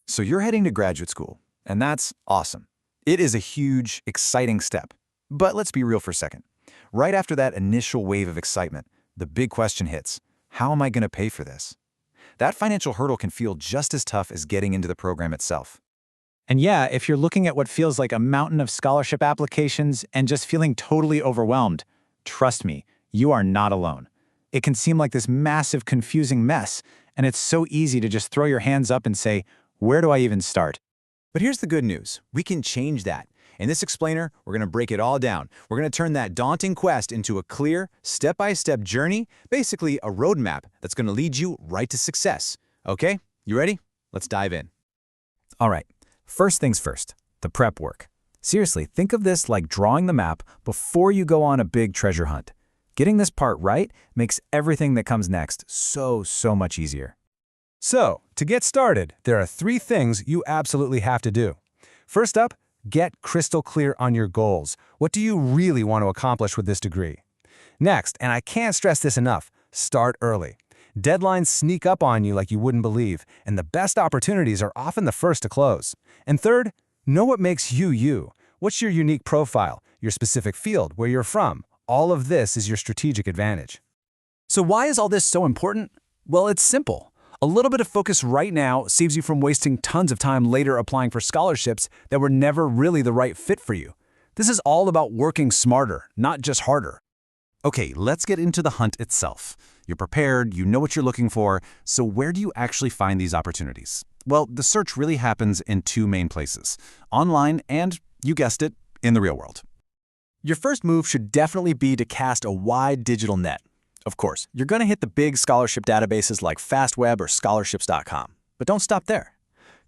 So you're heading to graduate school, and that's awesome. It is a huge, exciting step. But let's be real for a second. Right after that initial wave of excitement, the big question hits: how am I going to pay for this? That financial hurdle can feel just as tough as getting into the program itself. And yeah, if you're looking at what feels like a mountain of scholarship applications and just feeling totally overwhelmed, trust me, you are not alone. It can seem like this massive, confusing mess, and it's so easy to just throw your hands up and say, where do I even start? But here's the good news. We can change that. In this explainer, we're going to break it all down. We're going to turn that daunting quest into a clear, step-by-step journey, basically a roadmap that's going to lead you right to success. Okay, you ready? Let's dive in. All right, first things first, the prep work. Seriously, think of this like drawing the map before you go on a big treasure hunt. Getting this part right makes everything that comes next so much easier. So, to get started, there are 3 things you absolutely have to do. First up, get crystal clear on your goals. What do you really want to accomplish with this degree? Next, and I can't stress this enough, start early. Deadlines sneak up on you like you wouldn't believe, and the best opportunities are often the first to close. And third, know what makes you you. What's your unique profile, your specific field, where you're from? All of this is your strategic advantage. So why is all this so important? Well, it's simple. A little bit of focus right now saves you from wasting tons of time later applying for scholarships that were never really the right fit for you. This is all about working smarter, not just harder. Okay, let's get into the hunt itself. You're prepared, you know what you're looking for, so where do you actually find these opportunities? Well, the search really happens in 2 main places: online and, you guessed it, in the real world. Your first move should definitely be to cast a wide digital net. Of course, you're going to hit the big scholarship databases like FastWeb or scholarships.com. But don't stop there.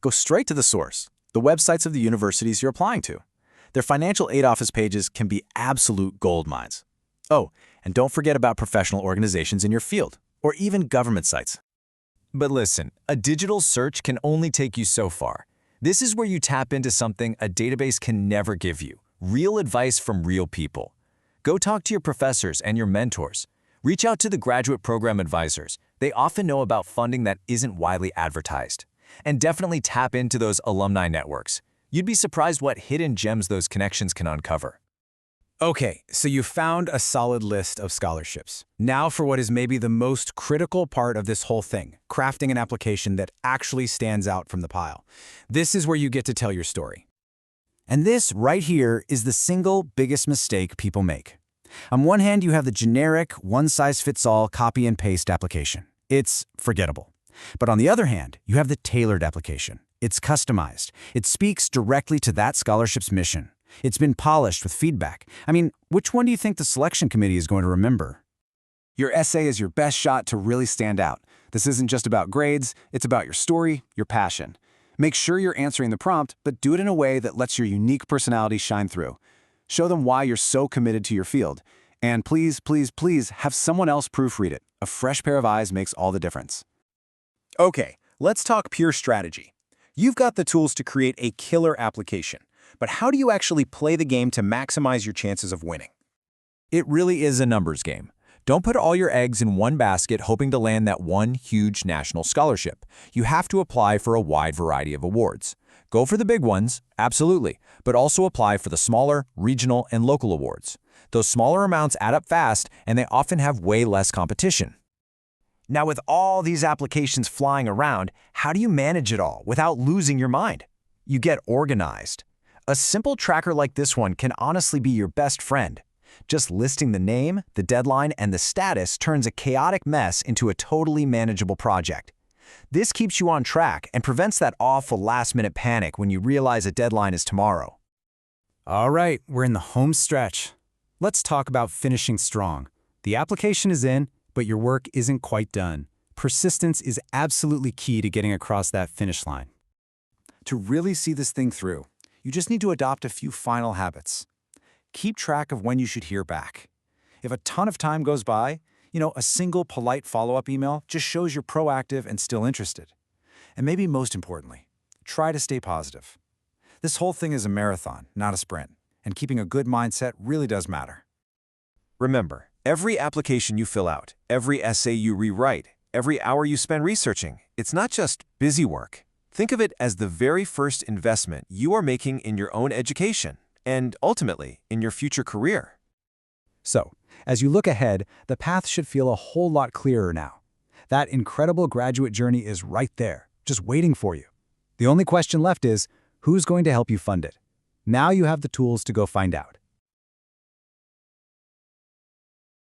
Go straight to the source, the websites of the universities you're applying to. Their financial aid office pages can be absolute gold mines. Oh, and don't forget about professional organizations in your field, or even government sites. But listen, a digital search can only take you so far. This is where you tap into something a database can never give you: real advice from real people. Go talk to your professors and your mentors. Reach out to the graduate program advisors. They often know about funding that isn't widely advertised. And definitely tap into those alumni networks. You'd be surprised what hidden gems those connections can uncover. Okay, so you found a solid list of scholarships. Now for what is maybe the most critical part of this whole thing: crafting an application that actually stands out from the pile. This is where you get to tell your story. And this right here is the single biggest mistake people make. On one hand, you have the generic, one-size-fits-all copy and paste application. It's forgettable. But on the other hand, you have the tailored application. It's customized. It speaks directly to that scholarship's mission. It's been polished with feedback. I mean, which one do you think the selection committee is going to remember? Your essay is your best shot to really stand out. This isn't just about grades, it's about your story, your passion. Make sure you're answering the prompt, but do it in a way that lets your unique personality shine through. Show them why you're so committed to your field. And please, please, please have someone else proofread it. A fresh pair of eyes makes all the difference. Okay, let's talk pure strategy. You've got the tools to create a killer application, but how do you actually play the game to maximize your chances of winning? It really is a numbers game. Don't put all your eggs in one basket hoping to land that one huge national scholarship. You have to apply for a wide variety of awards. Go for the big ones, absolutely, but also apply for the smaller, regional, and local awards. Those smaller amounts add up fast, and they often have way less competition. Now, with all these applications flying around, how do you manage it all without losing your mind? You get organized. A simple tracker like this one can honestly be your best friend. Just listing the name, the deadline, and the status turns a chaotic mess into a totally manageable project. This keeps you on track and prevents that awful last-minute panic when you realize a deadline is tomorrow. All right, we're in the home stretch. Let's talk about finishing strong. The application is in, but your work isn't quite done. Persistence is absolutely key to getting across that finish line. To really see this thing through, you just need to adopt a few final habits. Keep track of when you should hear back. If a ton of time goes by, a single polite follow-up email just shows you're proactive and still interested. And maybe most importantly, try to stay positive. This whole thing is a marathon, not a sprint, and keeping a good mindset really does matter. Remember, every application you fill out, every essay you rewrite, every hour you spend researching, it's not just busy work. Think of it as the very first investment you are making in your own education and, ultimately, in your future career. So, as you look ahead, the path should feel a whole lot clearer now. That incredible graduate journey is right there, just waiting for you. The only question left is, who's going to help you fund it? Now you have the tools to go find out.